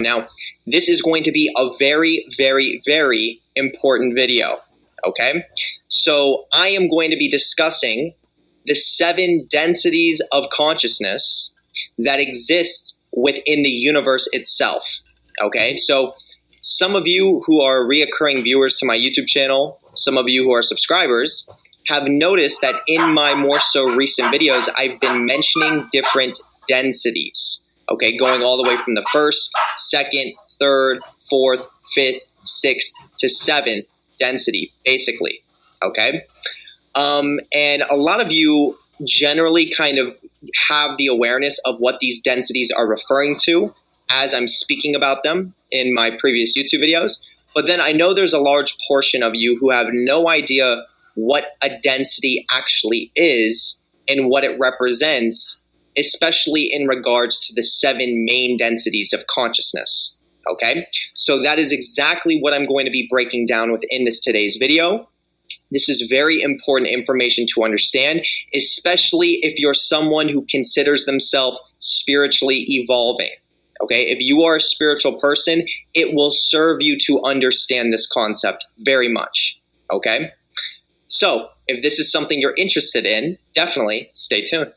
Now, this is going to be a very, very, very important video, okay? So I am going to be discussing the 7 densities of consciousness that exist within the universe itself, okay? So some of you who are reoccurring viewers to my YouTube channel, some of you who are subscribers, have noticed that in my more so recent videos, I've been mentioning different densities, okay, going all the way from the 1st, 2nd, 3rd, 4th, 5th, 6th to 7th density, basically, okay? And a lot of you generally kind of have the awareness of what these densities are referring to as I'm speaking about them in my previous YouTube videos. But then I know there's a large portion of you who have no idea what a density actually is and what it represents, especially in regards to the 7 main densities of consciousness, okay? So that is exactly what I'm going to be breaking down within today's video. This is very important information to understand, especially if you're someone who considers themselves spiritually evolving, okay? If you are a spiritual person, it will serve you to understand this concept very much, okay? So if this is something you're interested in, definitely stay tuned.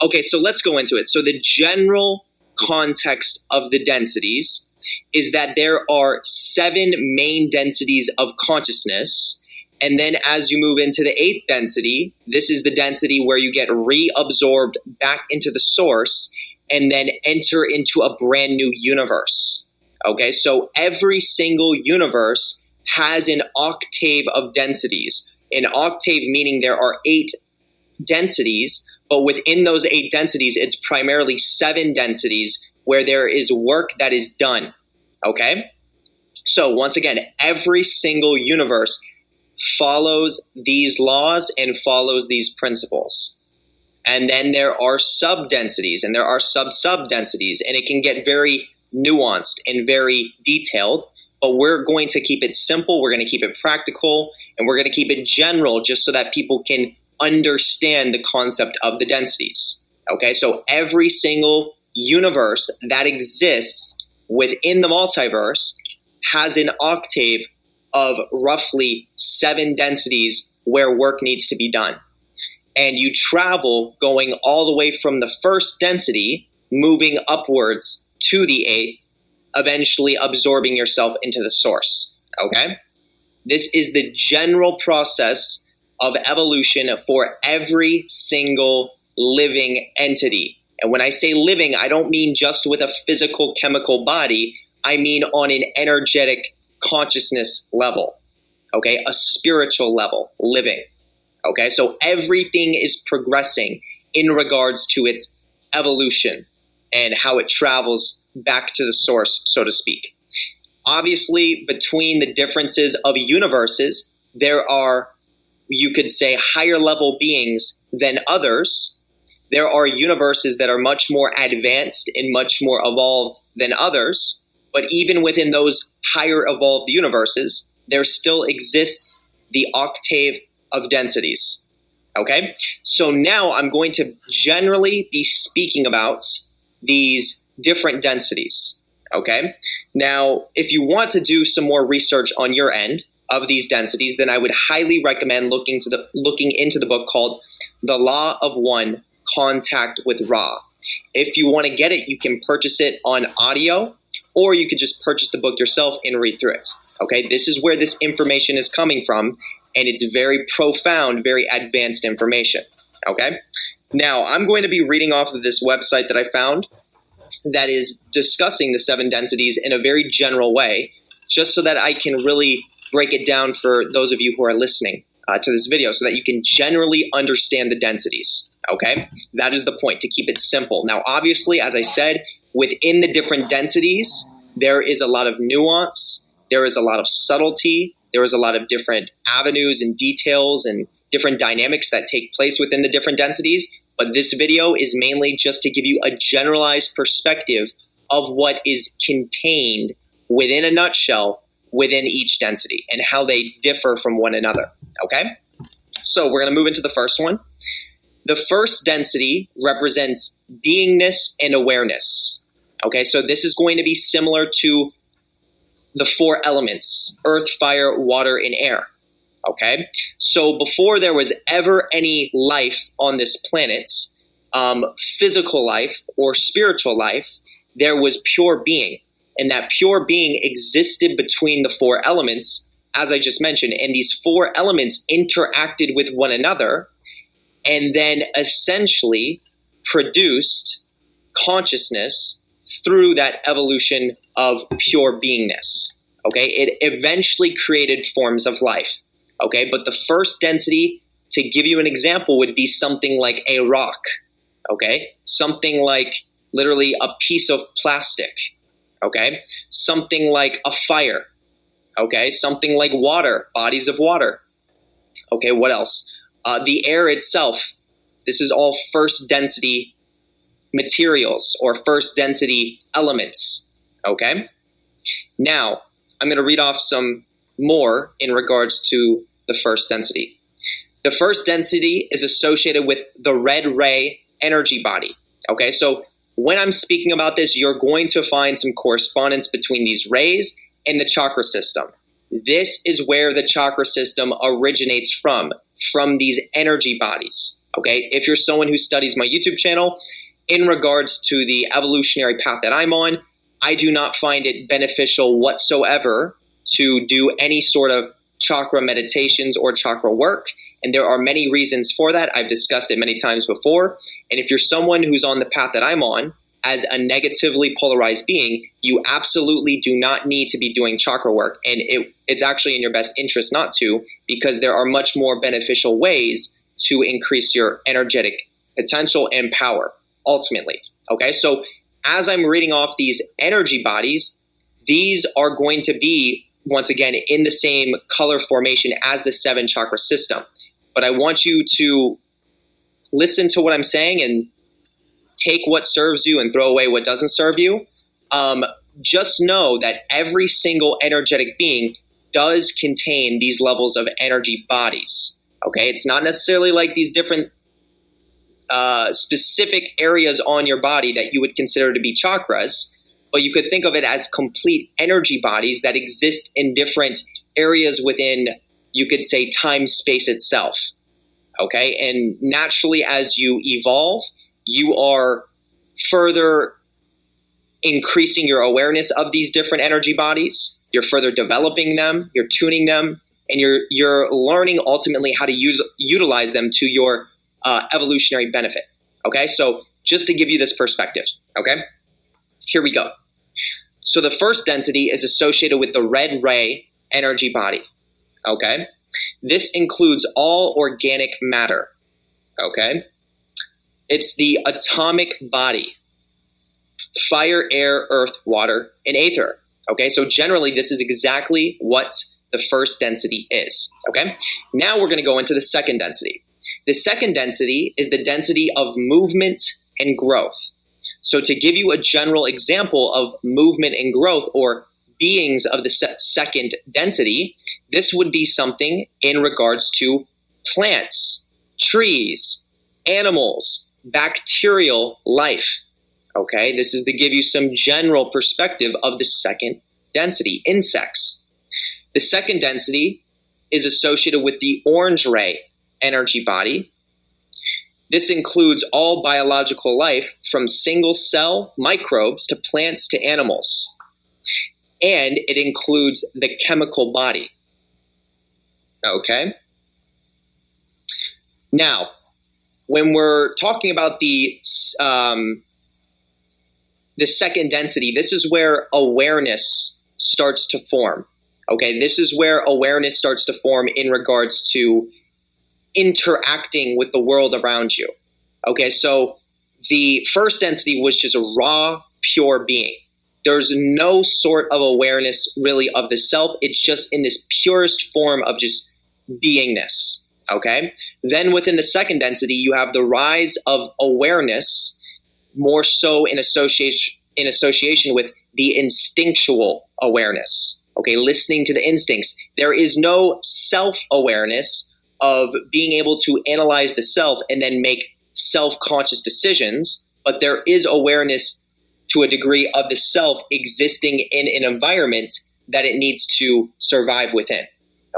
Okay, so let's go into it. So the general context of the densities is that there are 7 main densities of consciousness. And then as you move into the 8th density, this is the density where you get reabsorbed back into the source and then enter into a brand new universe. Okay, so every single universe has an octave of densities. An octave meaning there are 8 densities, but within those 8 densities, it's primarily 7 densities where there is work that is done, okay? So once again, every single universe follows these laws and follows these principles. And then there are sub-densities and there are sub-sub-densities, and it can get very nuanced and very detailed, but we're going to keep it simple, we're going to keep it practical, and we're going to keep it general just so that people can understand the concept of the densities, okay? So every single universe that exists within the multiverse has an octave of roughly 7 densities where work needs to be done. And you travel going all the way from the 1st density, moving upwards to the 8th, eventually absorbing yourself into the source, okay? This is the general process of evolution for every single living entity. And when I say living, I don't mean just with a physical chemical body. I mean on an energetic consciousness level, okay? A spiritual level, living, okay? So everything is progressing in regards to its evolution and how it travels back to the source, so to speak. Obviously, between the differences of universes, there are, you could say, higher level beings than others. There are universes that are much more advanced and much more evolved than others. But even within those higher evolved universes, there still exists the octave of densities. Okay? So now I'm going to generally be speaking about these different densities. Okay? Now, if you want to do some more research on your end of these densities, then I would highly recommend looking into the book called The Law of One, Contact with Ra. If you want to get it, you can purchase it on audio, or you could just purchase the book yourself and read through it. Okay, this is where this information is coming from, and it's very profound, very advanced information. Okay, now I'm going to be reading off of this website that I found that is discussing the 7 densities in a very general way, just so that I can really break it down for those of you who are listening to this video, so that you can generally understand the densities. Okay, that is the point, to keep it simple. Now, obviously, as I said, within the different densities, there is a lot of nuance, there is a lot of subtlety, there is a lot of different avenues and details and different dynamics that take place within the different densities. But this video is mainly just to give you a generalized perspective of what is contained within a nutshell within each density and how they differ from one another, okay? So we're going to move into the first one. The first density represents beingness and awareness, okay? So this is going to be similar to the four elements: earth, fire, water, and air, okay? So before there was ever any life on this planet, physical life or spiritual life, there was pure being. And that pure being existed between the four elements, as I just mentioned, and these four elements interacted with one another and then essentially produced consciousness through that evolution of pure beingness, okay? It eventually created forms of life, okay? But the first density, to give you an example, would be something like a rock, okay? Something like literally a piece of plastic, okay? Something like a fire, okay? Something like water, bodies of water. Okay, what else? The air itself. This is all first density materials or first density elements, okay? Now, I'm going to read off some more in regards to the first density. The first density is associated with the red ray energy body, okay? So when I'm speaking about this, you're going to find some correspondence between these rays and the chakra system. This is where the chakra system originates from these energy bodies, okay? If you're someone who studies my YouTube channel, in regards to the evolutionary path that I'm on, I do not find it beneficial whatsoever to do any sort of chakra meditations or chakra work. And there are many reasons for that. I've discussed it many times before. And if you're someone who's on the path that I'm on, as a negatively polarized being, you absolutely do not need to be doing chakra work. And it's actually in your best interest not to, because there are much more beneficial ways to increase your energetic potential and power, ultimately. Okay, so as I'm reading off these energy bodies, these are going to be, once again, in the same color formation as the 7 chakra system. But I want you to listen to what I'm saying and take what serves you and throw away what doesn't serve you. Just know that every single energetic being does contain these levels of energy bodies. Okay, it's not necessarily like these different specific areas on your body that you would consider to be chakras, but you could think of it as complete energy bodies that exist in different areas within, you could say, time space itself. Okay, and naturally as you evolve, you are further increasing your awareness of these different energy bodies. You're further developing them, you're tuning them, and you're learning ultimately how to utilize them to your evolutionary benefit. Okay, so just to give you this perspective, okay, here we go. So the first density is associated with the red ray energy body. Okay, this includes all organic matter. Okay, it's the atomic body: fire, air, earth, water, and ether. Okay, so generally this is exactly what the first density is. Okay, now we're going to go into the second density. The second density is the density of movement and growth. So to give you a general example of movement and growth, or beings of the second density, this would be something in regards to plants, trees, animals, bacterial life. Okay, this is to give you some general perspective of the second density, insects. The second density is associated with the orange ray energy body. This includes all biological life, from single cell microbes to plants to animals. And it includes the chemical body. Okay? Now, when we're talking about the second density, this is where awareness starts to form. Okay, this is where awareness starts to form in regards to interacting with the world around you. Okay, so the first density was just a raw, pure being. There's no sort of awareness really of the self. It's just in this purest form of just beingness. Okay. Then within the second density, you have the rise of awareness, more so in association with the instinctual awareness. Okay, listening to the instincts. There is no self-awareness of being able to analyze the self and then make self-conscious decisions, but there is awareness to a degree of the self existing in an environment that it needs to survive within.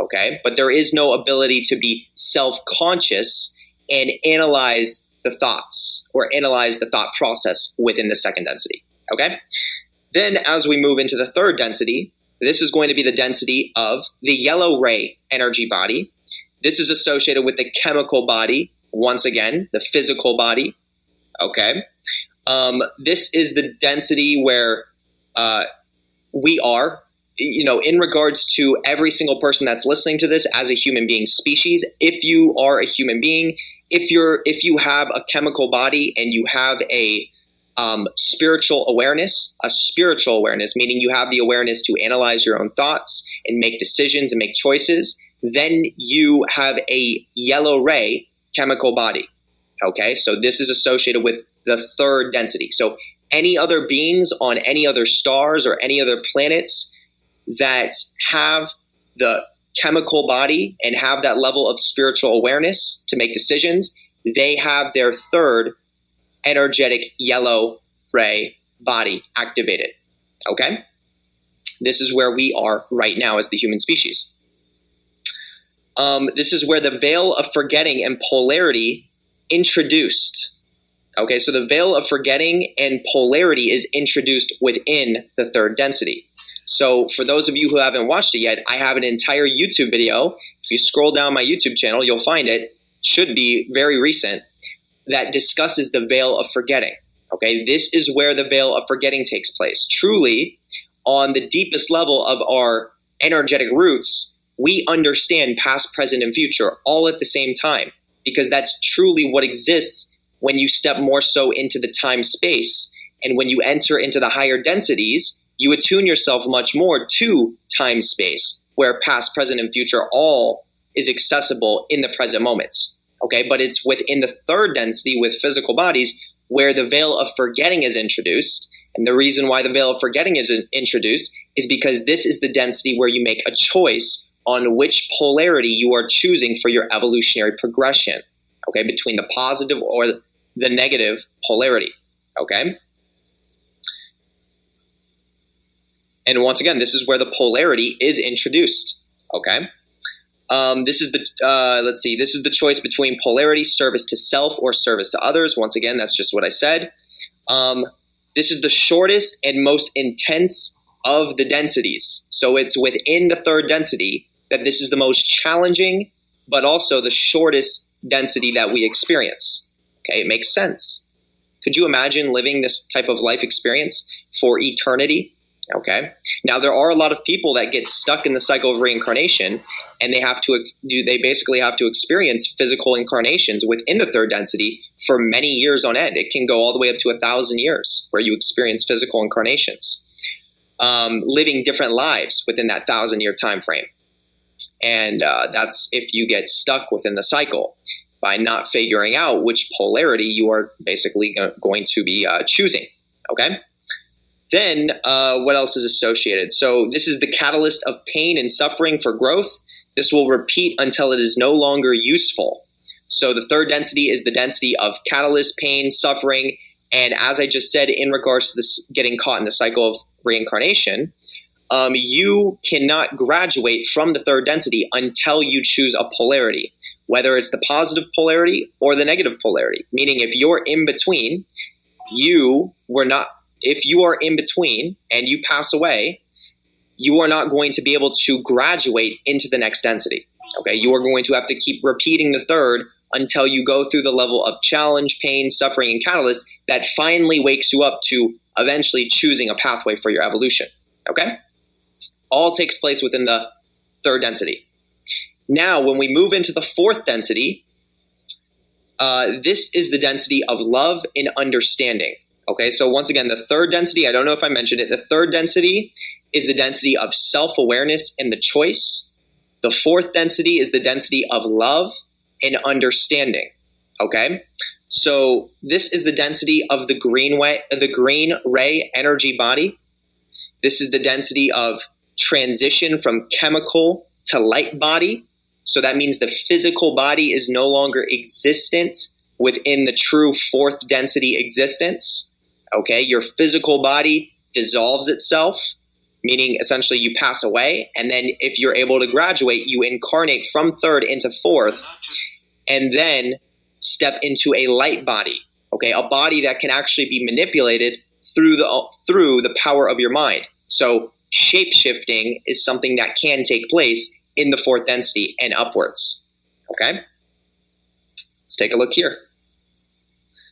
Okay, but there is no ability to be self-conscious and analyze the thoughts or analyze the thought process within the second density. Okay, then as we move into the third density, this is going to be the density of the yellow ray energy body. This is associated with the chemical body, once again, the physical body. Okay, this is the density where we are, in regards to every single person that's listening to this as a human being species. If you are a human being, if you have a chemical body and you have a spiritual awareness, meaning you have the awareness to analyze your own thoughts and make decisions and make choices, then you have a yellow ray chemical body. Okay, so this is associated with the third density. So any other beings on any other stars or any other planets that have the chemical body and have that level of spiritual awareness to make decisions, they have their third energetic yellow ray body activated. Okay? This is where we are right now as the human species. This is where the veil of forgetting and polarity introduced. Okay, so the veil of forgetting and polarity is introduced within the third density. So for those of you who haven't watched it yet, I have an entire YouTube video. If you scroll down my YouTube channel, you'll find it. Should be very recent, that discusses the veil of forgetting. Okay, this is where the veil of forgetting takes place. Truly, on the deepest level of our energetic roots, we understand past, present, and future all at the same time, because that's truly what exists when you step more so into the time space. And when you enter into the higher densities, you attune yourself much more to time space, where past, present, and future all is accessible in the present moments. Okay, but it's within the third density with physical bodies where the veil of forgetting is introduced. And the reason why the veil of forgetting is introduced is because this is the density where you make a choice on which polarity you are choosing for your evolutionary progression. Okay, between the positive or the negative polarity. Okay. And once again, this is where the polarity is introduced. Okay. This is the choice between polarity, service to self or service to others. Once again, that's just what I said. This is the shortest and most intense of the densities. So it's within the third density that this is the most challenging, but also the shortest density that we experience. Okay, it makes sense. Could you imagine living this type of life experience for eternity? Okay. Now there are a lot of people that get stuck in the cycle of reincarnation, and they basically have to experience physical incarnations within the third density for many years on end. It can go all the way up to 1,000 years where you experience physical incarnations, living different lives within that 1,000-year time frame. And that's if you get stuck within the cycle by not figuring out which polarity you are basically going to be choosing. Okay. Then what else is associated? So this is the catalyst of pain and suffering for growth. This will repeat until it is no longer useful. So the third density is the density of catalyst, pain, suffering. And as I just said, in regards to this getting caught in the cycle of reincarnation, you cannot graduate from the third density until you choose a polarity, whether it's the positive polarity or the negative polarity. Meaning if you're in between, if you are in between and you pass away, you are not going to be able to graduate into the next density. Okay, you are going to have to keep repeating the third until you go through the level of challenge, pain, suffering, and catalyst that finally wakes you up to eventually choosing a pathway for your evolution. Okay? All takes place within the third density. Now, when we move into the fourth density, this is the density of love and understanding. Okay, so once again, the third density, I don't know if I mentioned it, the third density is the density of self-awareness and the choice. The fourth density is the density of love. and understanding. Okay? So this is the density of the green ray energy body. This is the density of transition from chemical to light body. So that means the physical body is no longer existent within the true fourth density existence. Okay, your physical body dissolves itself, meaning essentially you pass away. And then if you're able to graduate, you incarnate from third into fourth, and then step into a light body. Okay, a body that can actually be manipulated through the power of your mind. So shape-shifting is something that can take place in the fourth density and upwards. Okay? Let's take a look here.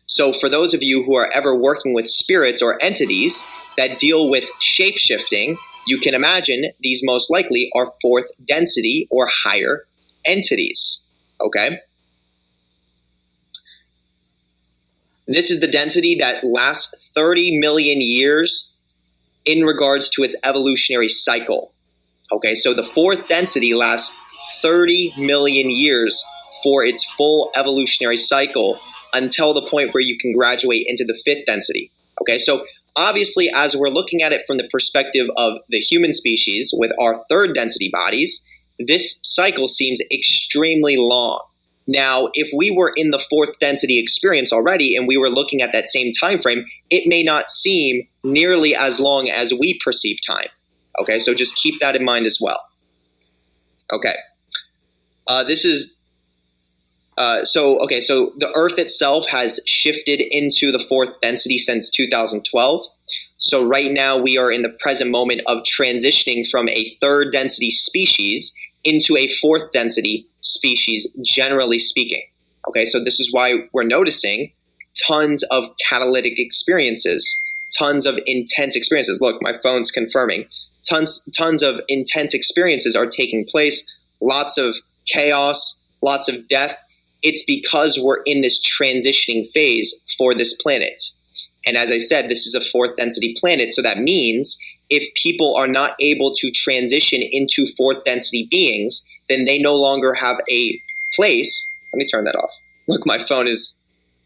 So for those of you who are ever working with spirits or entities that deal with shape-shifting, you can imagine these most likely are fourth density or higher entities. Okay? This is the density that lasts 30 million years in regards to its evolutionary cycle. Okay, so the fourth density lasts 30 million years for its full evolutionary cycle until the point where you can graduate into the fifth density. Okay, so obviously as we're looking at it from the perspective of the human species with our third density bodies, this cycle seems extremely long. Now, if we were in the fourth density experience already and we were looking at that same time frame, it may not seem nearly as long as we perceive time. Okay, so just keep that in mind as well. Okay, so the Earth itself has shifted into the fourth density since 2012. So right now we are in the present moment of transitioning from a third density species into a fourth density species, generally speaking. Okay, so this is why we're noticing tons of catalytic experiences, tons of intense experiences. Look, my phone's confirming. Tons of intense experiences are taking place, lots of chaos, lots of death. It's because we're in this transitioning phase for this planet. And as I said, this is a fourth density planet, so that means if people are not able to transition into fourth density beings, then they no longer have a place. Let me turn that off. Look, my phone is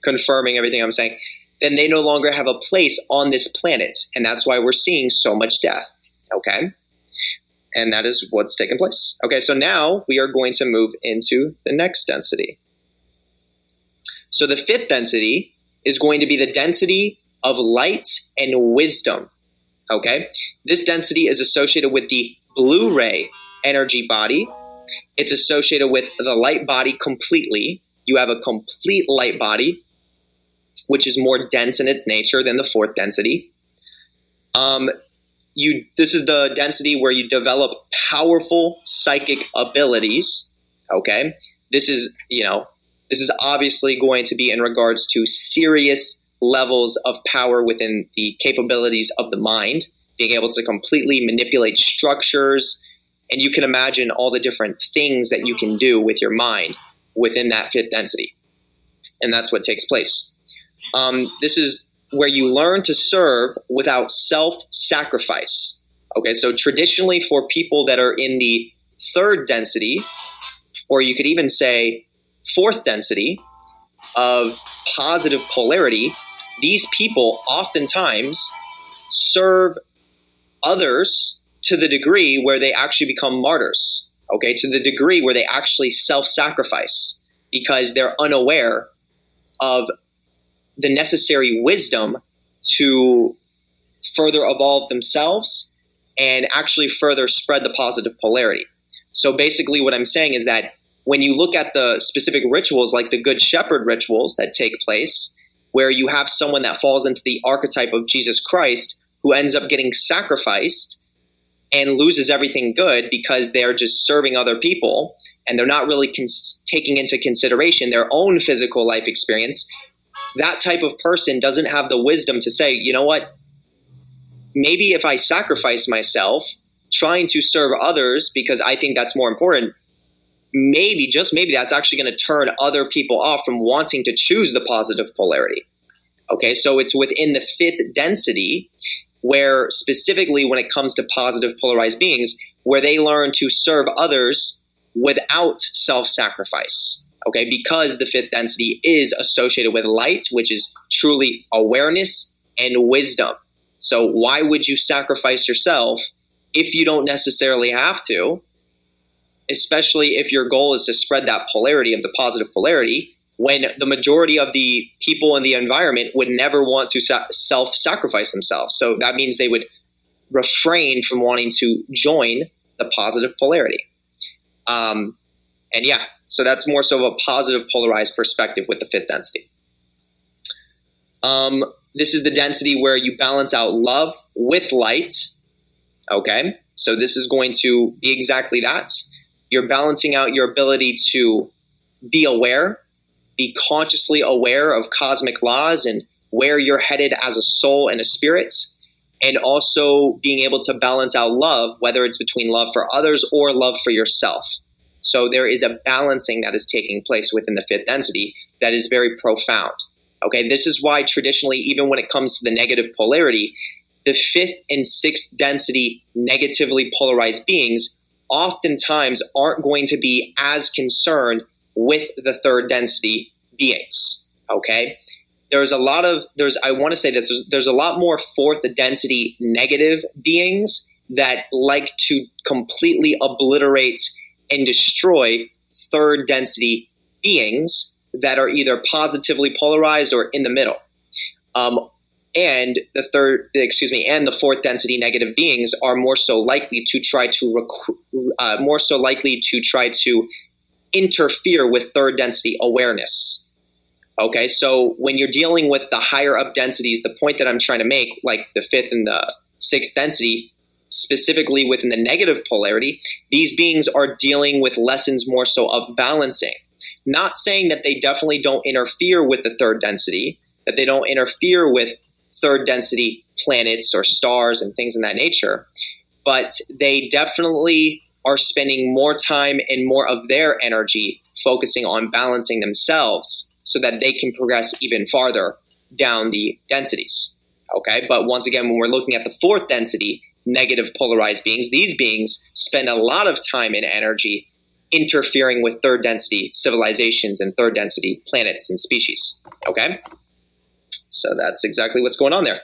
confirming everything I'm saying. Then they no longer have a place on this planet. And that's why we're seeing so much death. Okay? And that is what's taking place. Okay, so now we are going to move into the next density. So the fifth density is going to be the density of light and wisdom. Okay? This density is associated with the blue ray energy body. It's associated with the light body completely. You have a complete light body, which is more dense in its nature than the fourth density. This is the density where you develop powerful psychic abilities. Okay? This is obviously going to be in regards to serious levels of power within the capabilities of the mind, being able to completely manipulate structures, and you can imagine all the different things that you can do with your mind within that fifth density. And that's what takes place. This is where you learn to serve without self-sacrifice. Okay, so traditionally for people that are in the third density, or you could even say fourth density of positive polarity, these people oftentimes serve others to the degree where they actually become martyrs, okay, to the degree where they actually self-sacrifice because they're unaware of the necessary wisdom to further evolve themselves and actually further spread the positive polarity. So basically what I'm saying is that when you look at the specific rituals like the Good Shepherd rituals that take place, where you have someone that falls into the archetype of Jesus Christ who ends up getting sacrificed and loses everything good because they're just serving other people and they're not really taking into consideration their own physical life experience, that type of person doesn't have the wisdom to say, you know what, maybe if I sacrifice myself trying to serve others because I think that's more important, maybe, just maybe, that's actually going to turn other people off from wanting to choose the positive polarity. Okay, so it's within the fifth density where specifically when it comes to positive polarized beings, where they learn to serve others without self-sacrifice. Okay, because the fifth density is associated with light, which is truly awareness and wisdom. So why would you sacrifice yourself if you don't necessarily have to, especially if your goal is to spread that polarity of the positive polarity, when the majority of the people in the environment would never want to self-sacrifice themselves. So that means they would refrain from wanting to join the positive polarity. And yeah, so that's more so of a positive polarized perspective with the fifth density. This is the density where you balance out love with light. Okay, so this is going to be exactly that. You're balancing out your ability to be aware, be consciously aware of cosmic laws and where you're headed as a soul and a spirit, and also being able to balance out love, whether it's between love for others or love for yourself. So there is a balancing that is taking place within the fifth density that is very profound. Okay, this is why traditionally, even when it comes to the negative polarity, the fifth and sixth density negatively polarized beings oftentimes aren't going to be as concerned with the third density beings. Okay, there's a lot more fourth density negative beings that like to completely obliterate and destroy third density beings that are either positively polarized or in the middle. And the fourth density negative beings are more so likely to try to interfere with third density awareness. Okay, so when you're dealing with the higher up densities, the point that I'm trying to make, like the fifth and the sixth density, specifically within the negative polarity, these beings are dealing with lessons more so of balancing. Not saying that they definitely don't interfere with the third density, that they don't interfere with third density planets or stars and things in that nature, but they definitely are spending more time and more of their energy focusing on balancing themselves so that they can progress even farther down the densities. Okay, but once again, when we're looking at the fourth density, negative polarized beings, these beings spend a lot of time and energy interfering with third density civilizations and third density planets and species. Okay, so that's exactly what's going on there.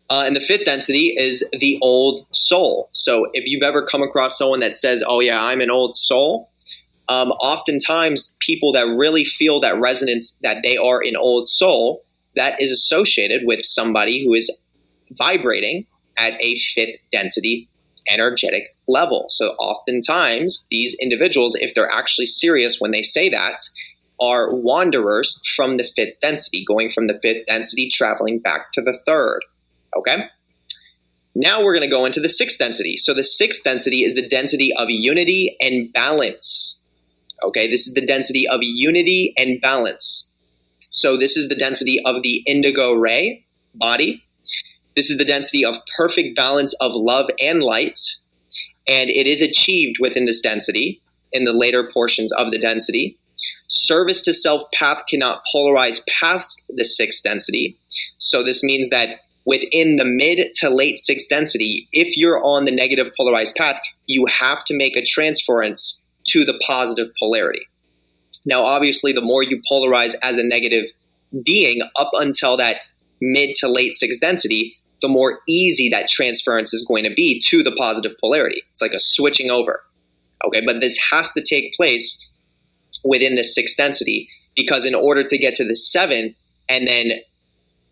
And the fifth density is the old soul. So if you've ever come across someone that says, oh yeah, I'm an old soul, oftentimes people that really feel that resonance that they are an old soul, that is associated with somebody who is vibrating at a fifth density energetic level. So oftentimes these individuals, if they're actually serious when they say that, are wanderers from the fifth density, going from the fifth density, traveling back to the third. Okay? Now we're going to go into the sixth density. So the sixth density is the density of unity and balance. Okay, this is the density of unity and balance. So this is the density of the indigo ray body. This is the density of perfect balance of love and light. And it is achieved within this density in the later portions of the density. Service to self path cannot polarize past the sixth density. So this means that within the mid to late sixth density, if you're on the negative polarized path, you have to make a transference to the positive polarity. Now, obviously, the more you polarize as a negative being up until that mid to late sixth density, the more easy that transference is going to be to the positive polarity. It's like a switching over. Okay, but this has to take place within the sixth density, because in order to get to the seventh and then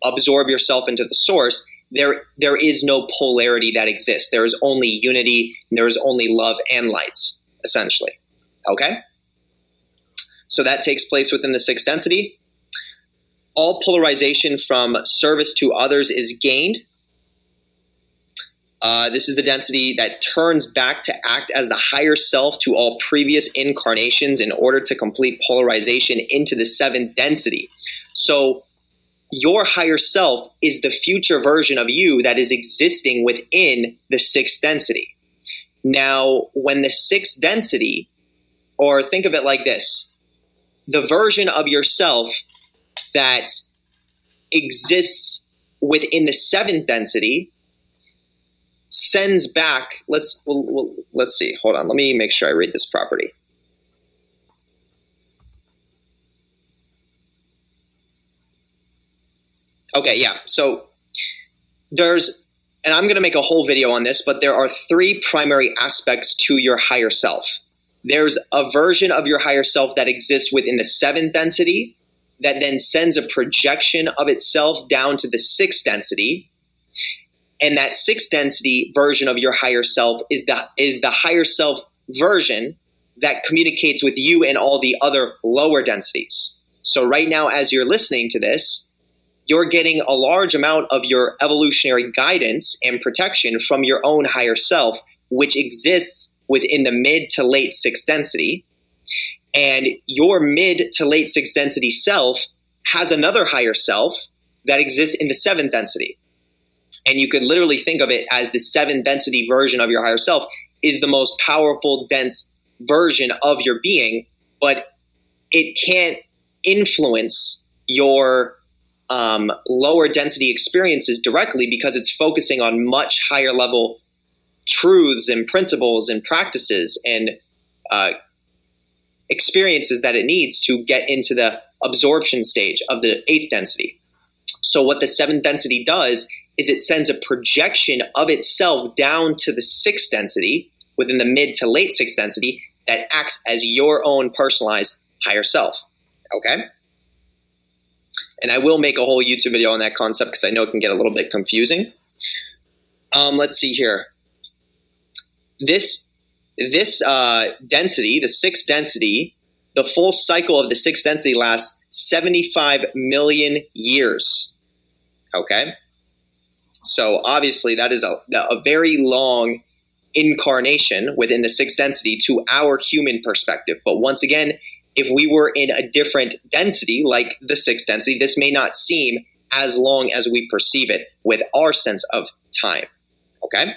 absorb yourself into the source, there is no polarity that exists. There is only unity, there is only love and light, essentially. Okay? So that takes place within the sixth density. All polarization from service to others is gained. This is the density that turns back to act as the higher self to all previous incarnations in order to complete polarization into the seventh density. So your higher self is the future version of you that is existing within the sixth density. Now, when the sixth density, or think of it like this, the version of yourself that exists within the seventh density sends back, let's see, hold on, let me make sure I read this properly. Okay, yeah. So there's, and I'm going to make a whole video on this, but there are three primary aspects to your higher self. There's a version of your higher self that exists within the seventh density that then sends a projection of itself down to the sixth density. And that sixth density version of your higher self is the higher self version that communicates with you and all the other lower densities. So right now, as you're listening to this, you're getting a large amount of your evolutionary guidance and protection from your own higher self, which exists within the mid to late sixth density. And your mid to late sixth density self has another higher self that exists in the seventh density. And you could literally think of it as the seventh density version of your higher self is the most powerful, dense version of your being, but it can't influence your lower density experiences directly because it's focusing on much higher level truths and principles and practices and experiences that it needs to get into the absorption stage of the eighth density. So what the seventh density does is it sends a projection of itself down to the sixth density within the mid to late sixth density that acts as your own personalized higher self. Okay? And I will make a whole YouTube video on that concept because I know it can get a little bit confusing. Let's see here. This density, the sixth density, the full cycle of the sixth density lasts 75 million years. Okay? So obviously that is a very long incarnation within the sixth density to our human perspective. But once again, if we were in a different density, like the sixth density, this may not seem as long as we perceive it with our sense of time. Okay?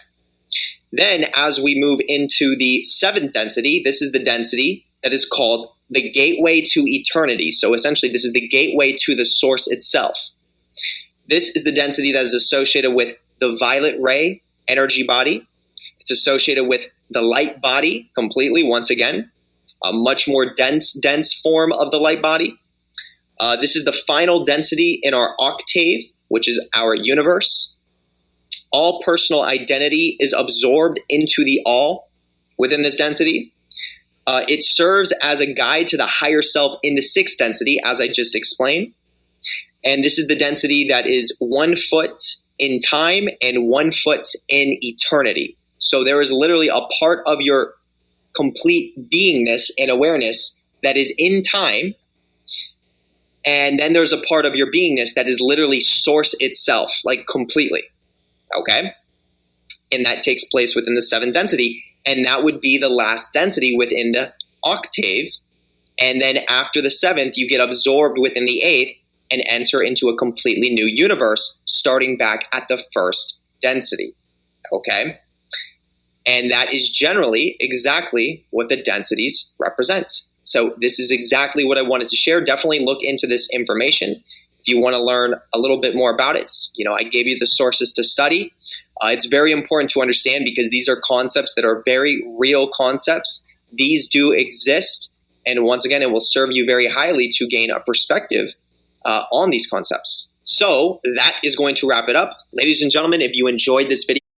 Then as we move into the seventh density, this is the density that is called the gateway to eternity. So essentially, this is the gateway to the source itself. This is the density that is associated with the violet ray energy body. It's associated with the light body completely, once again, a much more dense form of the light body. This is the final density in our octave, which is our universe. All personal identity is absorbed into the all within this density. It serves as a guide to the higher self in the sixth density, as I just explained. And this is the density that is 1 foot in time and 1 foot in eternity. So there is literally a part of your complete beingness and awareness that is in time. And then there's a part of your beingness that is literally source itself, like completely. Okay? And that takes place within the seventh density. And that would be the last density within the octave. And then after the seventh, you get absorbed within the eighth and enter into a completely new universe, starting back at the first density. Okay? And that is generally exactly what the densities represent. So this is exactly what I wanted to share. Definitely look into this information. If you want to learn a little bit more about it, I gave you the sources to study. It's very important to understand because these are concepts that are very real concepts. These do exist. And once again, it will serve you very highly to gain a perspective on these concepts. So that is going to wrap it up. Ladies and gentlemen, if you enjoyed this video,